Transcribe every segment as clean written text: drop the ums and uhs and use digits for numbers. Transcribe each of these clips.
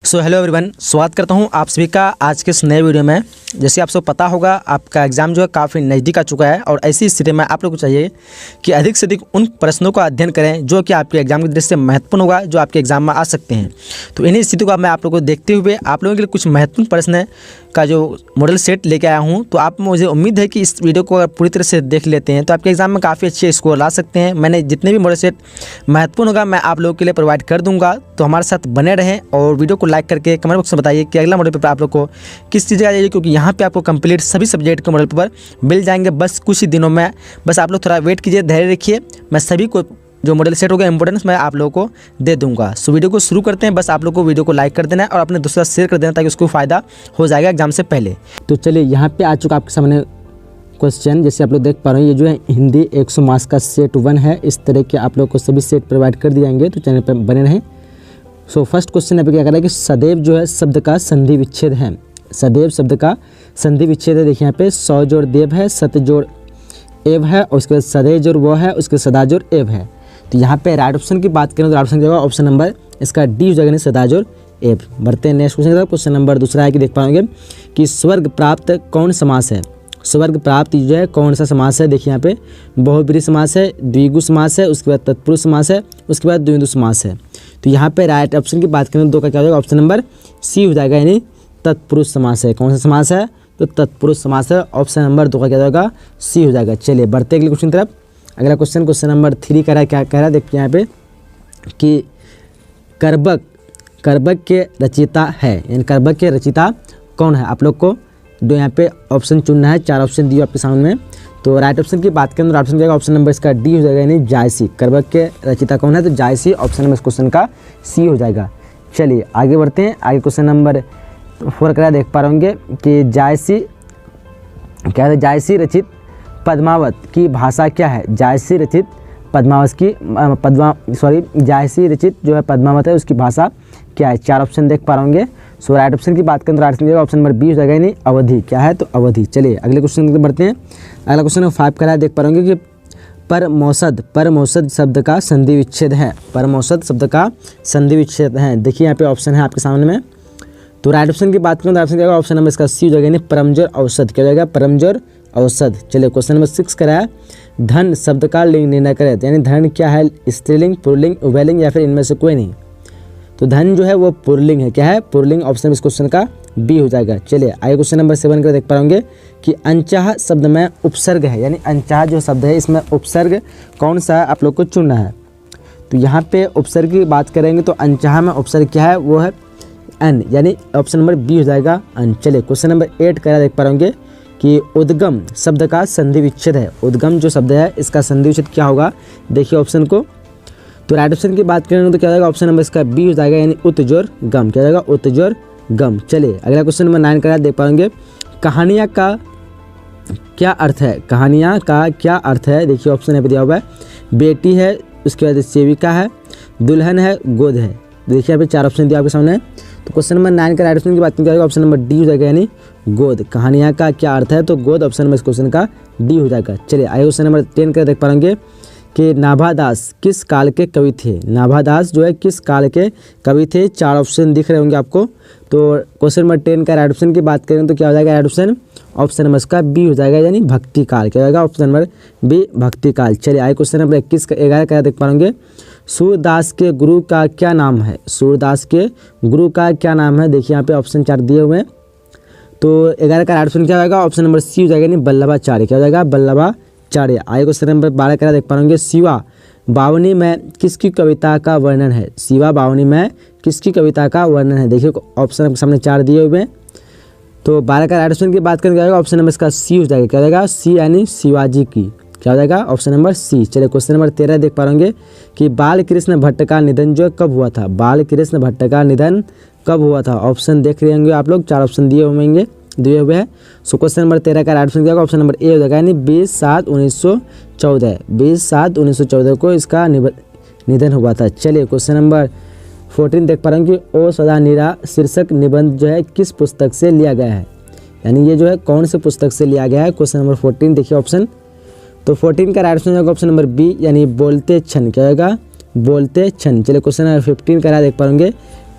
Hello everyone, स्वागत करता हूं आप सभी का आज के इस नए वीडियो में। जैसे आप सब पता होगा, आपका एग्ज़ाम जो है काफ़ी नज़दीक आ चुका है और ऐसी स्थिति में आप लोग को चाहिए कि अधिक से अधिक उन प्रश्नों का अध्ययन करें जो कि आपके एग्ज़ाम की दृष्टि से महत्वपूर्ण होगा, जो आपके एग्ज़ाम में आ सकते हैं। तो इन्हीं स्थिति को मैं आप लोगों को देखते हुए आप लोगों के लिए कुछ महत्वपूर्ण प्रश्न का जो मॉडल सेट लेके आया हूँ। तो आप मुझे उम्मीद है कि इस वीडियो को अगर पूरी तरह से देख लेते हैं तो आपके एग्ज़ाम में काफ़ी अच्छे स्कोर ला सकते हैं। मैंने जितने भी मॉडल सेट महत्वपूर्ण होगा मैं आप लोगों के लिए प्रोवाइड कर दूंगा, तो हमारे साथ बने रहें और वीडियो को लाइक करके कमेंट बॉक्स में बताइए कि अगला मॉडल पेपर आप लोग को किस चीज़ का चाहिए, क्योंकि यहाँ पे आपको कंप्लीट सभी सब्जेक्ट के मॉडल पेपर मिल जाएंगे बस कुछ ही दिनों में। बस आप लोग थोड़ा वेट कीजिए, धैर्य रखिए। मैं सभी को जो मॉडल सेट होगा इंपॉर्टेंस मैं आप लोगों को दे दूंगा। सो वीडियो को शुरू करते हैं। बस आप लोगों को वीडियो को लाइक कर देना है और अपने दोस्तों से शेयर कर देना ताकि उसको फ़ायदा हो जाएगा एग्जाम से पहले। तो चलिए, यहाँ पे आ चुका आपके सामने क्वेश्चन। जैसे आप लोग देख पा रहे हैं, ये जो है हिंदी 100 मार्क्स का सेट 1 है। इस तरह के आप लोग को सभी सेट प्रोवाइड कर दिए जाएंगे, तो चैनल पर बने रहें। सो फर्स्ट क्वेश्चन यहाँ पे क्या कर रहा है कि सदैव जो है शब्द का संधि विच्छेद है। सदैव शब्द का संधि विच्छेद है। देखिए यहाँ पे सौ जोड़ देव है, सत जोड़ एव है और उसके बाद सदैव जोड़ वो है, उसके सदा जोड़ एव है। तो यहाँ पे राइट ऑप्शन की बात करें तो राइट ऑप्शन क्या होगा, ऑप्शन नंबर इसका डी हो जाएगा, सदा जोड़ एव। बढ़ते हैं नेक्स्ट क्वेश्चन। क्वेश्चन नंबर दूसरा है कि देख पाएंगे कि स्वर्ग प्राप्त कौन समास है। स्वर्ग प्राप्त जो है कौन सा समास है। देखिए यहाँ पे बहुब्रीहि समास है, द्विगु समास है, उसके बाद तत्पुरुष समास है, उसके बाद द्वंद्व समास है। तो यहाँ पे राइट ऑप्शन की बात करें तो 2 का क्या हो जाएगा, ऑप्शन नंबर सी हो जाएगा, यानी तत्पुरुष समास है। कौन सा समास है, तो तत्पुरुष समास है। ऑप्शन नंबर 2 का क्या हो जाएगा, सी हो जाएगा। चलिए बढ़ते अगले क्वेश्चन तरफ। अगला क्वेश्चन नंबर 3 कह रहा है, क्या कह रहा है देखिए यहाँ पे कि कर्बक के रचयिता है, यानी कर्बक के रचयिता कौन है। आप लोग को जो यहाँ पे ऑप्शन चुनना है, 4 ऑप्शन दिए आपके सामने में। तो राइट ऑप्शन की बात करें तो राइट ऑप्शन क्या, ऑप्शन नंबर इसका डी हो जाएगा, यानी जायसी। कर्बक के रचयिता कौन है, तो जायसी। ऑप्शन नंबर इस क्वेश्चन का सी हो जाएगा। चलिए आगे बढ़ते हैं। आगे क्वेश्चन नंबर 4 कह रहा है, देख पा रहे होंगे कि जायसी क्या है, जायसी रचित पद्मावत की भाषा क्या है। जायसी रचित पद्मावत की जायसी रचित जो है पद्मावत है, उसकी भाषा क्या है। 4 ऑप्शन देख पा रहे होंगे। सो राइट ऑप्शन की बात करें तो राइट ऑप्शन नंबर बी हो जाएगा, यानी अवधि। क्या है, तो अवधि। चलिए अगले क्वेश्चन की बढ़ते हैं। अगला क्वेश्चन नंबर 5 कह रहा है, देख पा रहे होंगे कि परमौसद शब्द का संधि विच्छेद है। परमौसद शब्द का संधि विच्छेद है। देखिए यहाँ पे ऑप्शन है आपके सामने में। तो राइट ऑप्शन की बात करें तो ऑप्शन क्या होगा, ऑप्शन नंबर इसका सी हो जाएगा, यानी परमजोर औषध। क्या हो जाएगा, परमजोर औषध। चलिए क्वेश्चन नंबर 6 कराया, धन शब्द का लिंग निर्णय करें। यानी धन क्या है, स्त्रीलिंग, पुल्लिंग, उभयलिंग या फिर इनमें से कोई नहीं। तो धन जो है वो पुल्लिंग है। क्या है, पुल्लिंग। ऑप्शन इस क्वेश्चन का बी हो जाएगा। चलिए आगे क्वेश्चन नंबर 7 कर देख पाएंगे कि अनचाह शब्द में उपसर्ग है, यानी अनचाह जो शब्द है इसमें उपसर्ग कौन सा है आप लोग को चुनना है। तो यहाँ पे उपसर्ग की बात करेंगे तो अनचाह में उपसर्ग क्या है, वो है अन, यानी ऑप्शन नंबर बी हो जाएगा, अन। चलिए क्वेश्चन नंबर 8 कह देख पाएंगे कि उद्गम शब्द का संधि विच्छेद है। उद्गम जो शब्द है इसका संधि विच्छेद क्या होगा, देखिए ऑप्शन को। तो राइट ऑप्शन की बात करें तो क्या होगा, ऑप्शन नंबर इसका बी हो जाएगा, यानी उत्जोर गम। क्या जाएगा, उत्जोर गम। चलिए अगला क्वेश्चन नंबर 9 करा देख पाएंगे, कहानियाँ का क्या अर्थ है। कहानियाँ का क्या अर्थ है, देखिए ऑप्शन यहाँ पे दिया हुआ है, बेटी है, उसके बाद सेविका है, दुल्हन है, गोद है। देखिए यहाँ पे 4 ऑप्शन दिया आपके सामने। तो क्वेश्चन नंबर 9 का राइट ऑप्शन की बात करें ऑप्शन नंबर डी हो जाएगा, यानी गोद। कहानियाँ का क्या अर्थ है, तो गोद। ऑप्शन नंबर इस क्वेश्चन का डी हो जाएगा। चलिए आगे क्वेश्चन नंबर 10 कर देख पाएंगे कि नाभादास किस काल के कवि थे। नाभादास जो है किस काल के कवि थे। 4 ऑप्शन दिख रहे होंगे आपको। तो क्वेश्चन नंबर 10 का राइट ऑप्शन की बात करें तो क्या हो जाएगा, राइट ऑप्शन नंबर इसका बी हो जाएगा, यानी भक्ति काल। क्या होगा, ऑप्शन नंबर बी, भक्ति काल। चलिए आगे क्वेश्चन नंबर 11 का देख पाएंगे, सूरदास के गुरु का क्या नाम है। सूरदास के गुरु का क्या नाम है, देखिए यहाँ पे ऑप्शन 4 दिए हुए हैं। तो 11 का राइट ऑप्शन क्या होगा, ऑप्शन नंबर सी हो जाएगा, यानी वल्लभाचार्य। क्या हो जाएगा, वल्लभाचार्य। आगे क्वेश्चन नंबर 12 का देख पाएंगे, शिवा बावनी में किसकी कविता का वर्णन है। शिवा बावनी में किसकी कविता का वर्णन है, देखिए ऑप्शन आपके सामने 4 दिए हुए हैं। तो 12 का राइट ऑप्शन की बात करेंगे ऑप्शन नंबर इसका सी हो जाएगा। क्या हो जाएगा, सी, यानी शिवाजी की। क्या हो जाएगा, ऑप्शन नंबर सी। चलिए क्वेश्चन नंबर 13 देख पा रहे कि बाल कृष्ण भट्ट का निधन जो कब हुआ था। बाल कृष्ण भट्ट का निधन कब हुआ था। ऑप्शन देख रहे होंगे आप लोग, 4 ऑप्शन दिए हुए हैं। सो क्वेश्चन नंबर 13 का राइट ऑप्शन क्या होगा, ऑप्शन नंबर ए हो जाएगा, यानी 20/7/1914। 20/7/1914 को इसका निधन हुआ था। चलिए क्वेश्चन नंबर 14 देख पा रहे हैं कि ओ सदा नीरा शीर्षक निबंध जो है किस पुस्तक से लिया गया है, यानी ये जो है कौन से पुस्तक से लिया गया है। क्वेश्चन नंबर 14 देखिए ऑप्शन। तो 14 का राइट ऑप्शन होगा ऑप्शन नंबर बी, यानी बोलते क्षण। क्या होगा, बोलते क्षण। चलिए क्वेश्चन नंबर 15 का देख पाएंगे,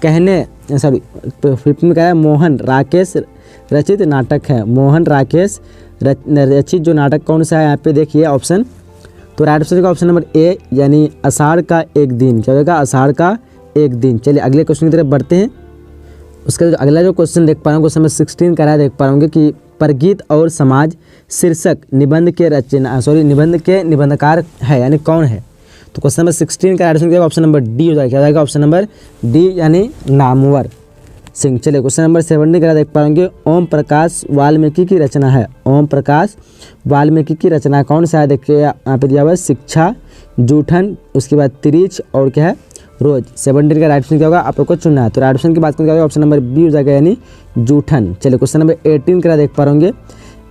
कहने सॉरी 15 में क्या है, मोहन राकेश रचित नाटक है। मोहन राकेश रचित जो नाटक कौन सा है यहाँ पे देखिए ऑप्शन। तो राइट आंसर का ऑप्शन नंबर ए यानी आषाढ़ का एक दिन। क्या होगा, आषाढ़ का एक दिन। चलिए अगले क्वेश्चन की तरफ बढ़ते हैं। उसका जो अगला जो क्वेश्चन देख पा रहा हूँ क्वेश्चन नंबर 16 का है, देख पा रहा हूँ कि परगीत और समाज शीर्षक निबंध के निबंध के निबंधकार है यानी कौन है। तो क्वेश्चन नंबर 16 का राइट ऑप्शन नंबर डी हो जाएगा। क्या जाएगा, ऑप्शन नंबर डी यानी नामवर सिंह। चलिए क्वेश्चन नंबर 17 का देख पाएंगे, ओम प्रकाश वाल्मीकि की रचना है। ओम प्रकाश वाल्मीकि की रचना कौन सा है, देखिए यहाँ पे दिया हुआ है शिक्षा, जूठन, उसके बाद तिरिच और क्या है रोज। 17 का राइट ऑप्शन क्या होगा, आप लोग को चुनना है। तो राइट ऑप्शन की बात करें ऑप्शन नंबर बी हो जाएगा यानी जूठन। चलिए क्वेश्चन नंबर 18 का देख पा रहे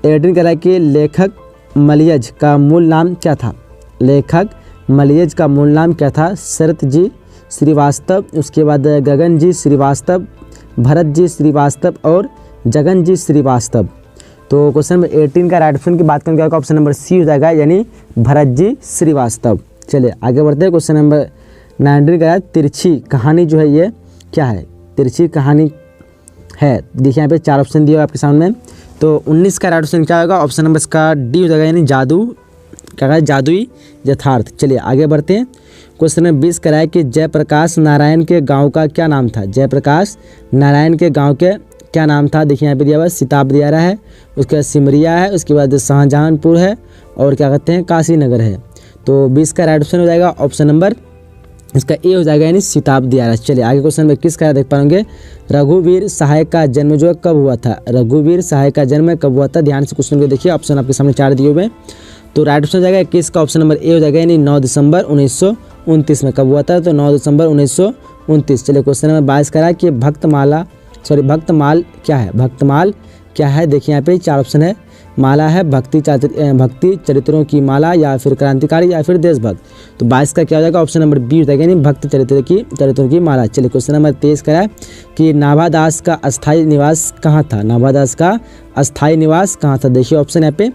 18 का कि लेखक मलयज का मूल नाम क्या था। लेखक मलयज का मूल नाम क्या था, शरत जी श्रीवास्तव, उसके बाद गगन जी श्रीवास्तव, भरत जी श्रीवास्तव और जगन जी श्रीवास्तव। तो क्वेश्चन नंबर 18 का राइट ऑप्शन की बात करें क्या होगा, ऑप्शन नंबर सी हो जाएगा यानी भरत जी श्रीवास्तव। चलिए आगे बढ़ते हैं। क्वेश्चन नंबर 19 का तिरछी कहानी जो है ये क्या है, तिरछी कहानी है। देखिए यहाँ पे 4 ऑप्शन दिए हुए आपके सामने। तो 19 का राइट ऑप्शन क्या होगा, ऑप्शन नंबर इसका डी हो जाएगा यानी जादू, क्या है जादुई यथार्थ। चलिए आगे बढ़ते हैं। क्वेश्चन नंबर 20 का है कि जयप्रकाश नारायण के गांव का क्या नाम था। जयप्रकाश नारायण के गांव के क्या नाम था। देखिए यहाँ पे दिया हुआ सिताब दिया रहा है, उसके बाद सिमरिया है, उसके बाद शाहजहानपुर है और क्या कहते हैं काशी नगर है। तो 20 का राइट ऑप्शन हो जाएगा ऑप्शन नंबर इसका ए हो जाएगा यानी सिताब दिया रहा है। चलिए आगे क्वेश्चन नंबर 21 का देख पाएंगे, रघुवीर सहाय का जन्म जो है कब हुआ था। रघुवीर सहाय का जन्म कब हुआ था, ध्यान से क्वेश्चन को देखिए, ऑप्शन आपके सामने 4 दिए हुए। तो राइट ऑप्शन हो जाएगा 21 का ऑप्शन नंबर ए हो जाएगा यानी 9 दिसंबर 1929 में। कब हुआ था, तो 9 दिसंबर 1929। चलिए क्वेश्चन नंबर 22 का कि भक्तमाल क्या है। भक्तमाल क्या है, देखिए यहाँ पे 4 ऑप्शन है। माला है भक्ति चरित्रों की माला, या फिर क्रांतिकारी, या फिर देशभक्त। तो 22 का क्या हो जाएगा, ऑप्शन नंबर बी हो जाएगा यानी भक्ति चरित्रों की माला। चलिए क्वेश्चन नंबर 23 का है कि नाभादास का अस्थायी निवास कहाँ था। नाभादास का अस्थायी निवास कहाँ था, देखिए ऑप्शन यहाँ पे।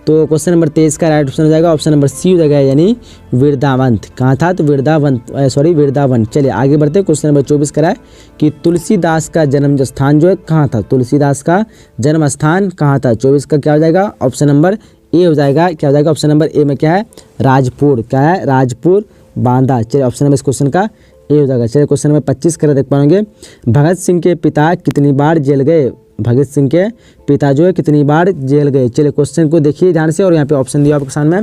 तो क्वेश्चन नंबर 23 का राइट ऑप्शन हो जाएगा ऑप्शन नंबर सी हो जाएगा यानी वृंदावन। कहाँ था, तो वृंदावन। चलिए आगे बढ़ते हैं। क्वेश्चन नंबर 24 का है कि तुलसीदास का जन्म स्थान जो है कहाँ था। तुलसीदास का जन्म स्थान कहाँ था। 24 का क्या हो जाएगा, ऑप्शन नंबर ए हो जाएगा। क्या हो जाएगा, ऑप्शन नंबर ए में क्या है राजपुर। क्या है, राजपुर बांदा। चलिए ऑप्शन नंबर इस क्वेश्चन का ए हो जाएगा। चलिए क्वेश्चन नंबर 25 का देख पाएंगे, भगत सिंह के पिता कितनी बार जेल गए। भगत सिंह के पिता जो है कितनी बार जेल गए। चलिए क्वेश्चन को देखिए ध्यान से, और यहाँ पे ऑप्शन दिया आपके सामने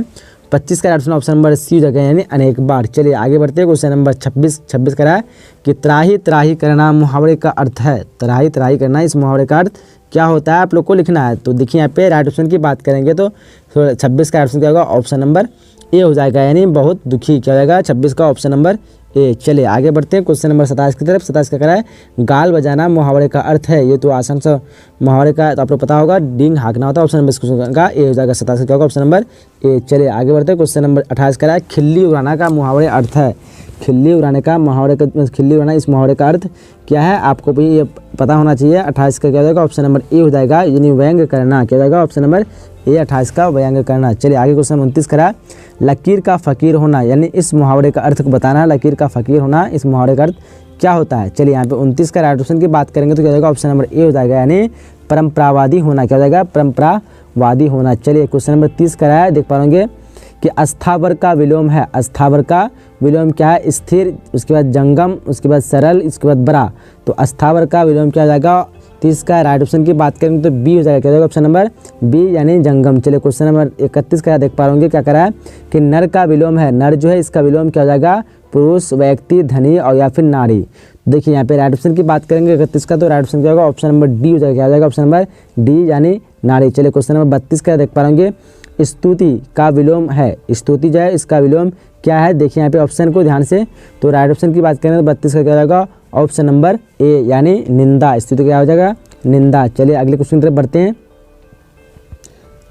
25 का ऑप्शन नंबर सी जगह यानी अनेक बार। चलिए आगे बढ़ते हैं। क्वेश्चन नंबर 26 का है कि त्राही त्राही करना मुहावरे का अर्थ है। त्राही त्राही करना, इस मुहावरे का अर्थ क्या होता है, आप लोग को लिखना है। तो देखिए यहाँ पे राइट ऑप्शन की बात करेंगे तो 26 का ऑप्शन क्या होगा, ऑप्शन नंबर ए हो जाएगा यानी बहुत दुखी। क्या हो जाएगा 26 का ऑप्शन नंबर ए। चलिए आगे बढ़ते हैं। क्वेश्चन नंबर 27 की तरफ। 27 का है गाल बजाना मुहावरे का अर्थ है। ये तो आसान सा मुहावरे का तो आप लोग पता होगा, डींग हाँकना होता है। ऑप्शन नंबर इस क्वेश्चन का ए हो जाएगा। 27 का क्या होगा, ऑप्शन नंबर ए। चलिए आगे बढ़ते हैं। क्वेश्चन नंबर 28 का है खिल्ली उड़ाना का मुहावरे अर्थ है। खिल्ली उड़ाने का खिल्ली उड़ाना, इस मुहावरे का अर्थ क्या है, आपको भी ये पता होना चाहिए। 28 का क्या हो जाएगा, ऑप्शन नंबर ए हो जाएगा यानी व्यंग करना। क्या हो जाएगा, ऑप्शन नंबर ए 28 का व्यंग करना। चलिए आगे क्वेश्चन 29 करा, लकीर का फ़कीर होना यानी इस मुहावरे का अर्थ को बताना। लकीर का फ़कीर होना, इस मुहावरे का अर्थ क्या होता है। चलिए यहाँ पे 29 का राइट ऑप्शन की बात करेंगे तो क्या हो जाएगा, ऑप्शन नंबर ए हो जाएगा यानी परंपरावादी होना। क्या हो जाएगा, परंपरावादी होना। चलिए क्वेश्चन नंबर 30 करा है, देख पाएंगे कि अस्थावर का विलोम है। अस्थावर का विलोम क्या है, स्थिर, उसके बाद जंगम, उसके बाद सरल, इसके बाद बड़ा। तो अस्थावर का विलोम क्या हो जाएगा, 30 का राइट ऑप्शन की बात करेंगे तो बी हो जाएगा। क्या हो जाएगा, ऑप्शन नंबर बी यानी जंगम। चलिए क्वेश्चन नंबर 31 का देख पा रहे क्या करा है कि नर का विलोम है। नर जो है इसका विलोम क्या हो जाएगा, पुरुष, व्यक्ति, धनी और या फिर नारी। देखिए यहाँ पे राइट ऑप्शन की बात करेंगे 31 का, तो राइट ऑप्शन क्या होगा, ऑप्शन नंबर डी हो जाएगा। क्या हो जाएगा, ऑप्शन नंबर डी यानी नारी। चलिए क्वेश्चन नंबर 32 का देख पा रहे स्तुति का विलोम है। स्तुति जो है इसका विलोम क्या है, देखिए यहाँ पे ऑप्शन को ध्यान से। तो राइट ऑप्शन की बात करें तो 32 का क्या हो जाएगा, ऑप्शन नंबर ए यानी निंदा। स्तुति क्या हो जाएगा, निंदा। चलिए अगले क्वेश्चन की तरफ बढ़ते हैं।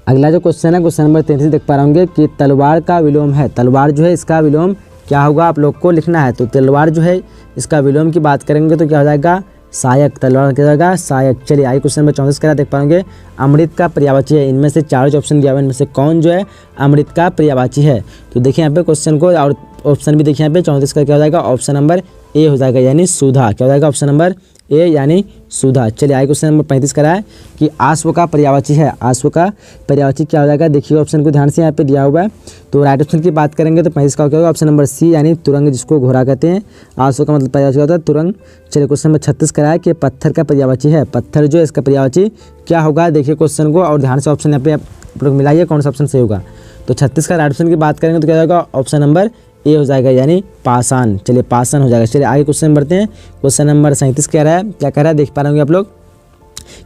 अगला जो क्वेश्चन है क्वेश्चन नंबर 33 देख पा रहे होंगे कि तलवार का विलोम है। तलवार जो है इसका विलोम क्या होगा, आप लोग को लिखना है। तो तलवार जो है इसका विलोम की बात करेंगे तो क्या हो जाएगा, सहायक। तलवार क्या जाएगा, सहायक। चलिए आगे क्वेश्चन नंबर 34 का देख पाएंगे, अमृत का पर्यायवाची है। इनमें से 4 जो ऑप्शन दिया हुआ है, इनमें से कौन जो है अमृत का पर्यायवाची है। तो देखिए यहाँ पे क्वेश्चन को और ऑप्शन भी देखिए यहाँ पे 34 का क्या हो जाएगा, ऑप्शन नंबर ए हो जाएगा यानी सुधा। क्या हो जाएगा, ऑप्शन नंबर ए यानी सुधा। चलिए आगे क्वेश्चन नंबर 35 करा है कि आश्व का पर्यायवाची है। आश्व का पर्यायवाची क्या हो जाएगा, देखिए ऑप्शन को ध्यान से यहाँ पे दिया हुआ है। तो राइट ऑप्शन की बात करेंगे तो 35 का क्या होगा, ऑप्शन नंबर सी यानी तुरंग, जिसको घोड़ा कहते हैं। आश्व का मतलब पर्यायवाची होता है तुरंग। चलिए क्वेश्चन नंबर 36 करा है कि पत्थर का पर्यायवाची है। पत्थर जो है इसका पर्यायवाची क्या होगा, देखिए क्वेश्चन को और ध्यान से ऑप्शन यहाँ पे आप लोग मिलाइए कौन सा ऑप्शन सही होगा। तो 36 का राइट ऑप्शन की बात करेंगे तो क्या होगा, ऑप्शन नंबर ए हो जाएगा यानी पाषाण। चलिए पाषाण हो जाएगा। चलिए आगे क्वेश्चन बढ़ते हैं। क्वेश्चन नंबर 37 कह रहा है, क्या कह रहा है देख पा रहे होंगे आप लोग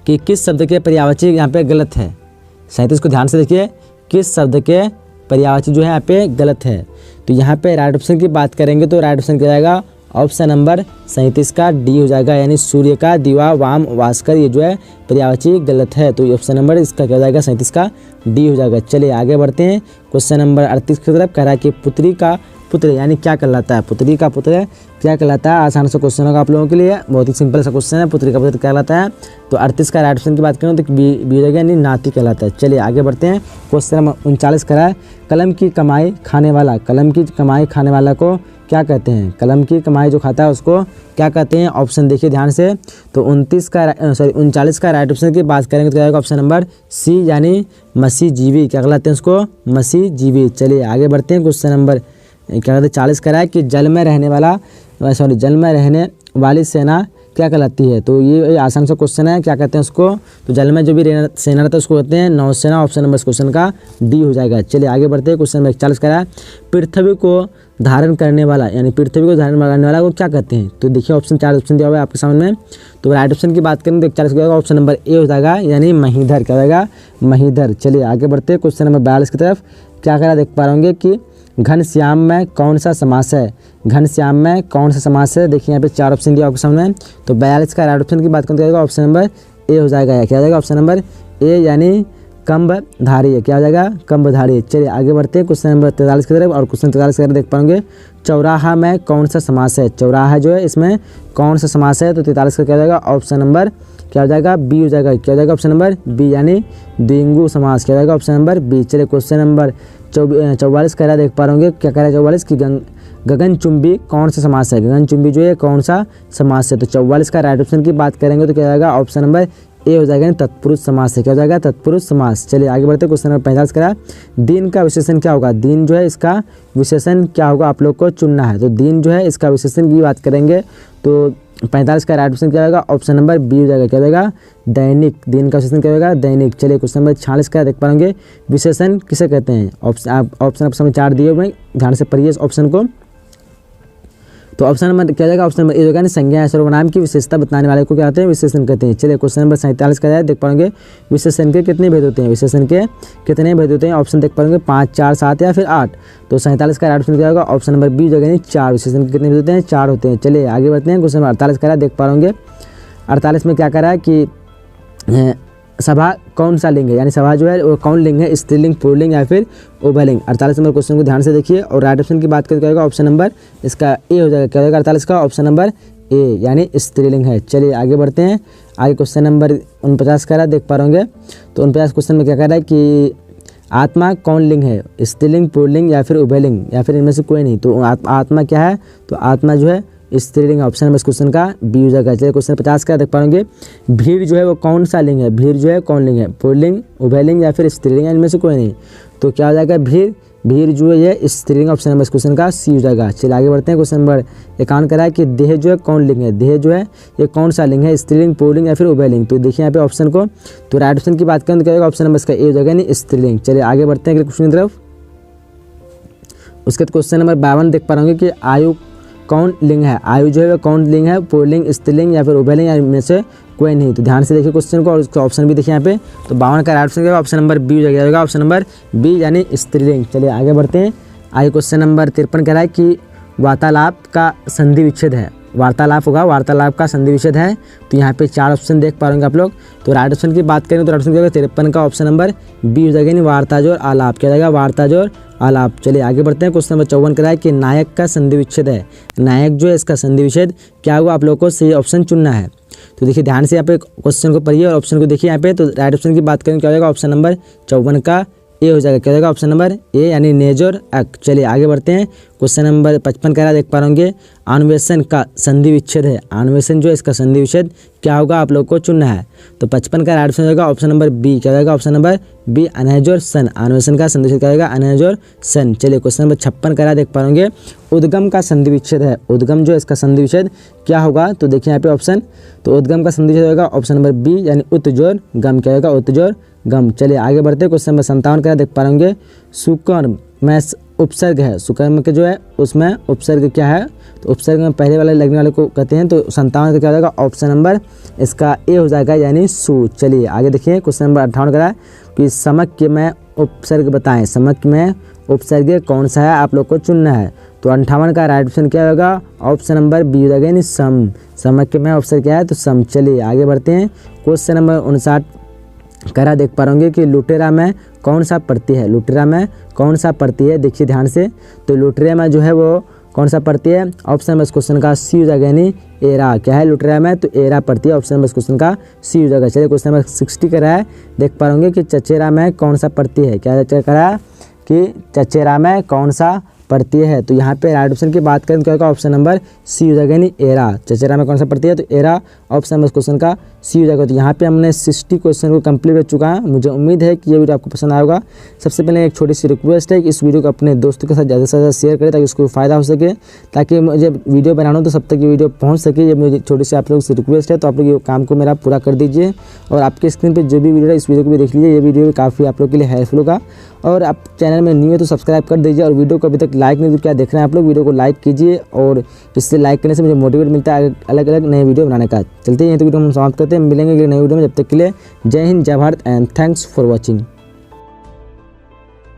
कि किस शब्द के पर्यायवाची यहाँ पे गलत है। 37 को ध्यान से देखिए, किस शब्द के पर्यायवाची जो है यहाँ पे गलत है। तो यहाँ पे राइट ऑप्शन की बात करेंगे तो राइट ऑप्शन क्या जाएगा, ऑप्शन नंबर 37 का डी हो जाएगा यानी सूर्य का दिवा वाम वास्कर, ये जो है पर्यायवाची गलत है। तो ऑप्शन नंबर इसका क्या हो जाएगा, 37 का डी हो जाएगा। चलिए आगे बढ़ते हैं। क्वेश्चन नंबर 38 की तरफ कह रहा है कि पुत्री का पुत्र यानी क्या कहलाता है। पुत्री का पुत्र क्या कहलाता है, आसान सा क्वेश्चन होगा आप लोगों के लिए, बहुत ही सिंपल सा क्वेश्चन है। पुत्री का पुत्र क्या कहलाता है, तो 38 का राइट ऑप्शन की बात करें तो बी हो जाएगा यानी नाती कहलाता है। चलिए आगे बढ़ते हैं। क्वेश्चन नंबर 39 करा है, कलम की कमाई खाने वाला, कलम की कमाई खाने वाला को क्या कहते हैं। कलम की कमाई जो खाता है उसको क्या कहते हैं, ऑप्शन देखिए ध्यान से। तो 39 का राइट ऑप्शन की बात करेंगे तो क्या आएगा, ऑप्शन नंबर सी यानी मसीहजीवी, क्या कहलाते हैं उसको, मसीहजीवी। चलिए आगे बढ़ते हैं। क्वेश्चन नंबर क्या कहते हैं 40 करा है कि जल में रहने वाली सेना क्या कहलाती है। तो ये आसान सा क्वेश्चन है, क्या कहते हैं उसको, तो जल में जो भी सेना रहता है उसको कहते हैं नौसेना। ऑप्शन नंबर इस क्वेश्चन का डी हो जाएगा। चलिए आगे बढ़ते हैं। क्वेश्चन नंबर 41 करा है, पृथ्वी को धारण करने वाला यानी पृथ्वी को धारण करने वाला को क्या कहते हैं। तो देखिए ऑप्शन 4 ऑप्शन दिया हुआ है आपके सामने। तो राइट ऑप्शन की बात करें तो 41 का ऑप्शन नंबर ए हो जाएगा यानी महीधर, क्या होगा महीधर। चलिए आगे बढ़ते हैं। क्वेश्चन नंबर 42 की तरफ क्या करा देख पा रहे होंगे कि घनश्याम में कौन सा समास है। घनश्याम में कौन सा समास है, देखिए यहाँ पे 4 ऑप्शन दिया आपके सामने। तो 42 का राइट ऑप्शन की बात करें तो ऑप्शन नंबर ए हो जाएगा, क्या हो जाएगा ऑप्शन नंबर ए यानी कम्बधारी है, क्या हो जाएगा कम्बधारी। चलिए आगे बढ़ते हैं। क्वेश्चन नंबर 43 की तरफ और क्वेश्चन 43 की तरफ देख पाएंगे, चौराहा में कौन सा समास है। चौराहा जो है इसमें कौन सा समास है, तो 43 का क्या हो जाएगा, ऑप्शन नंबर क्या हो जाएगा बी हो जाएगा, क्या हो जाएगा ऑप्शन नंबर बी यानी द्विगु समास, क्या हो जाएगा ऑप्शन नंबर बी। चलिए क्वेश्चन नंबर 44 कह रहा देख पा रहे होंगे, क्या कह रहा है 44 की गगनचुंबी कौन सा समास है। गगनचुंबी जो है कौन सा समास है। तो 44 का राइट ऑप्शन की बात करेंगे तो क्या हो जाएगा, ऑप्शन नंबर ए हो जाएगा तत्पुरुष समास है, क्या हो जाएगा तत्पुरुष समास। चलिए आगे बढ़ते हैं। क्वेश्चन नंबर 45 करा, दिन का विशेषण क्या होगा। दिन जो है इसका विशेषण क्या होगा आप लोग को चुनना है। तो दिन जो है इसका विशेषण की बात करेंगे तो 45 का राइट ऑप्शन क्या होगा, ऑप्शन नंबर बी हो जाएगा, क्या होगा दैनिक। दिन का विशेषण क्या होगा दैनिक। चलिए क्वेश्चन नंबर 46 का देख पाएंगे, विशेषण किसे कहते हैं। ऑप्शन आप 4 दिए हुए, ध्यान से पढ़िए इस ऑप्शन को। तो ऑप्शन नंबर क्या जाएगा, ऑप्शन नंबर ए होगा संज्ञा या सर्वनाम की विशेषता बताने वाले को क्या कहते हैं, विशेषण कहते हैं। चलिए क्वेश्चन नंबर 47 का है देख पाएंगे, विशेषण के कितने भेद होते हैं। विशेषण के कितने भेद होते हैं, ऑप्शन देख पाएंगे 5, 4, 7 या फिर 8। तो 47 का राइट ऑप्शन क्या होगा, ऑप्शन नंबर बी जगह 4। विशेषण के कितने भेद होते हैं, 4 होते हैं। चलिए आगे बढ़ते हैं। क्वेश्चन नंबर 48 का देख पा होंगे, 48 में क्या कर रहा है कि सभा कौन सा लिंग है, यानी सभा जो है वो कौन लिंग है, स्त्रीलिंग पुल्लिंग या फिर उभयलिंग। 48 नंबर क्वेश्चन को ध्यान से देखिए और राइट ऑप्शन की बात करके क्या ऑप्शन नंबर इसका ए हो जाएगा, क्या होगा 48 का ऑप्शन नंबर ए यानी स्त्रीलिंग है। चलिए आगे बढ़ते हैं। आगे क्वेश्चन नंबर 49 का देख पा रहे होंगे। तो 49 क्वेश्चन में क्या कह रहा है कि आत्मा कौन लिंग है, स्त्रीलिंग पुल्लिंग या फिर उभयलिंग या फिर इनमें से कोई नहीं। तो आत्मा क्या है, तो आत्मा जो है स्त्रीलिंग, ऑप्शन नंबर इस क्वेश्चन का बी हो जाएगा। चलिए क्वेश्चन 50 का देख पाएंगे, भीड़ जो है वो कौन सा लिंग है। भीड़ जो है कौन लिंग है, पुल्लिंग उभयलिंग या फिर स्त्रीलिंग, इनमें से कोई नहीं। तो क्या हो जाएगा भीड़ जो है ये स्त्रीलिंग, ऑप्शन नंबर इस क्वेश्चन का सी हो जाएगा। चलिए आगे बढ़ते हैं। क्वेश्चन नंबर 51 करा है कि देह जो है कौन लिंग है। देह जो है ये कौन सा लिंग है, स्त्रीलिंग पुल्लिंग या फिर उभयलिंग। तो देखिए यहाँ पे ऑप्शन को, तो राइट ऑप्शन की बात करें तो क्या होगा, ऑप्शन नंबर इसका ए हो जाएगा यानी स्त्रीलिंग। चलिए आगे बढ़ते हैं अगले क्वेश्चन की तरफ। उसके बाद क्वेश्चन नंबर 52 देख पा रहे होंगे कि आयु कौन लिंग है। आयु जो है कौन लिंग है, पुल्लिंग स्त्रीलिंग या फिर उभयलिंग, या इनमें से कोई नहीं। तो ध्यान से देखिए क्वेश्चन को और उसका ऑप्शन भी देखिए यहाँ पे। तो 52 का राइट ऑप्शन क्या होगा, ऑप्शन नंबर बी हो जाएगा, ऑप्शन नंबर बी यानी स्त्रीलिंग। चलिए आगे बढ़ते हैं। आगे क्वेश्चन नंबर 53 कह रहा है कि वार्तालाप का संधि विच्छेद है। वार्तालाप होगा, वार्तालाप का संधि विच्छेद है। तो यहाँ पे 4 ऑप्शन देख पा रहे होंगे आप लोग। तो राइट ऑप्शन की बात करें तो राइट ऑप्शन क्या होगा 53 का ऑप्शन नंबर बी हो जाएगा यानी वार्ताजोर आलाप, क्या जाएगा वार्ताजोर आलाप। चलिए आगे बढ़ते हैं। क्वेश्चन नंबर 54 करा है कि नायक का संधि विच्छेद है। नायक जो है इसका संधि विच्छेद क्या हुआ, आप लोगों को सही ऑप्शन चुनना है। तो देखिए ध्यान से यहाँ पे क्वेश्चन को पढ़िए और ऑप्शन को देखिए यहाँ पे। तो राइट ऑप्शन की बात करें क्या हो जाएगा, ऑप्शन नंबर 54 का ए हो जाएगा, क्या हो जाएगा ऑप्शन नंबर ए यानी नेजर अक। चलिए आगे बढ़ते हैं। क्वेश्चन नंबर 55 कह रहा है, देख पा रहे होंगे अन्वेषण का संधि विच्छेद है। अन्वेषण जो है इसका संधि विच्छेद क्या होगा आप लोग को चुनना है। तो 55 का राइट आंसर होगा ऑप्शन नंबर बी। क्या होगा ऑप्शन नंबर बी, अनहैज़ोर-सन। अन्वेषण का संधि विच्छेद क्या होगा, अनहैज़ोर-सन। चलिए क्वेश्चन नंबर 56 कह रहा है, देख पा होंगे उद्गम का संधि विच्छेद है। उद्गम जो है इसका संधि विच्छेद क्या होगा, तो देखिए यहाँ पे ऑप्शन, तो उद्गम का संधि विच्छेद होगा ऑप्शन नंबर बी यानी उत्जोर गम। क्या होगा, उत्जोर गम। चलिए आगे बढ़ते हैं। क्वेश्चन नंबर 57 का देख पा होंगे सुकर्म में उपसर्ग है। सुकर्म के जो है उसमें उपसर्ग क्या है, तो उपसर्ग में पहले वाले लगने वाले को कहते हैं। तो 57 का क्या हो जाएगा ऑप्शन नंबर इसका ए हो जाएगा यानी सु। चलिए आगे देखिए क्वेश्चन नंबर 58 का है कि समक्य में उपसर्ग बताएं। समक्य में उपसर्ग कौन सा है आप लोग को चुनना है। तो 58 का राइट ऑप्शन क्या होगा, ऑप्शन नंबर बी हो जाएगा यानी सम। समक्य में उपसर्ग क्या है, तो सम। चलिए आगे बढ़ते हैं। क्वेश्चन नंबर 59 करा देख पा रहे कि लुटेरा में कौन सा प्रत्यय है। लुटेरा में कौन सा प्रत्यय है, देखिए ध्यान से। तो लुटेरा में जो है वो कौन सा प्रत्यय है, ऑप्शन नंबर इस क्वेश्चन का सी हो जाएगा यानी एरा। क्या है लुटेरा में, तो एरा प्रत्यय, ऑप्शन नंबर इस क्वेश्चन का सी हो जाएगा। चलिए क्वेश्चन नंबर 60 करा है, देख पा रहे कि चचेरा में कौन सा प्रत्यय है। क्या करा कि चचेरा में कौन सा प्रत्यय है। तो यहाँ पे राइट ऑप्शन की बात करें तो क्या होगा ऑप्शन नंबर सी हो जाएगा यानी एरा। चचेरा में कौन सा प्रत्यय है, तो एरा, ऑप्शन नंबर क्वेश्चन का सी हो जाएगा। तो यहाँ पे हमने 60 क्वेश्चन को कंप्लीट कर चुका है। मुझे उम्मीद है कि ये वीडियो आपको पसंद आएगा। सबसे पहले एक छोटी सी रिक्वेस्ट है कि इस वीडियो को अपने दोस्तों के साथ ज़्यादा से ज़्यादा शेयर करें ताकि उसको फ़ायदा हो सके, ताकि मुझे वीडियो बनाना हो तो सब तक ये वीडियो पहुँच सके। ये मुझे छोटी सी आप लोग से रिक्वेस्ट है, तो आप लोग ये काम को मेरा पूरा कर दीजिए। और आपके स्क्रीन पर जो भी वीडियो है इस वीडियो को भी देख लीजिए। ये वीडियो भी काफ़ी आप लोग के लिए हेल्पफुल होगा। और आप चैनल में न्यू है तो सब्सक्राइब कर दीजिए। और वीडियो को अभी तक लाइक नहीं तो क्या देख रहे हैं आप लोग, वीडियो को लाइक कीजिए। और इससे लाइक करने से मुझे मोटिवेट मिलता है अलग अलग नए वीडियो बनाने का। चलते हैं तो वीडियो हम समाप्त करते हैं, मिलेंगे नई वीडियो में। जब तक के लिए जय हिंद, जय Bharat and thanks for watching.